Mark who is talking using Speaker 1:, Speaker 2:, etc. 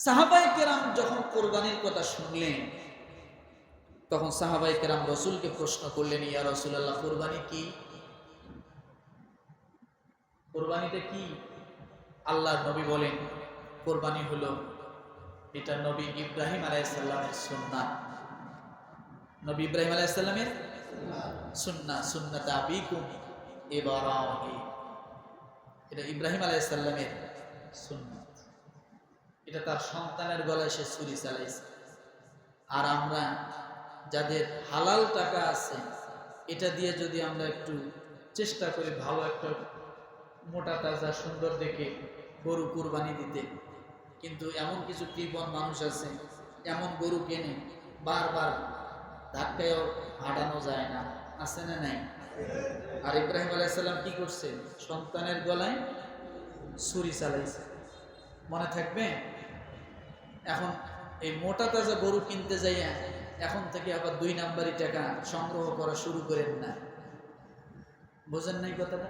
Speaker 1: সাহাবায়ে কেরাম যখন কোরবানির কথা শুনলেন তখন সাহাবায়ে কেরাম রাসূলকে প্রশ্ন করলেন, ইয়া রাসূলুল্লাহ, কোরবানি কি? কোরবানিটা কি? আল্লাহর নবী বলেন, কোরবানি হলো এটা নবী ইব্রাহিম আলাইহিস সালামের সুন্নাত। নবী ইব্রাহিম আলাইহিস সালামের সুন্নাত, সুন্নাত আবিকুম ইব্রাহিম। এটা ইব্রাহিম আলাইহিস সালামের সুন্নাত। এটা তার সন্তানের গলায় সে ছুরি চালাইছে। আর আমরা যাদের হালাল টাকা আছে, এটা দিয়ে যদি আমরা একটু চেষ্টা করি ভালো একটা মোটা তাজা সুন্দর দেখে গরু কুরবানি দিতে, কিন্তু এমন কিছু কৃপণ মানুষ আছে এমন গরু কেনে বারবার ধাক্কায়ও হাঁটানো যায় না, আছে না নাই? আর ইব্রাহিম আলাইহিস সালাম কি করছে? সন্তানের গলায় ছুরি চালাইছে। মনে থাকবে? এখন এই মোটা তাজা গরু কিনতে যাইয়া এখন থেকে আবার 2 নাম্বারি টাকা সংগ্রহ করা শুরু করেন না। বোঝেন নাই কথাটা?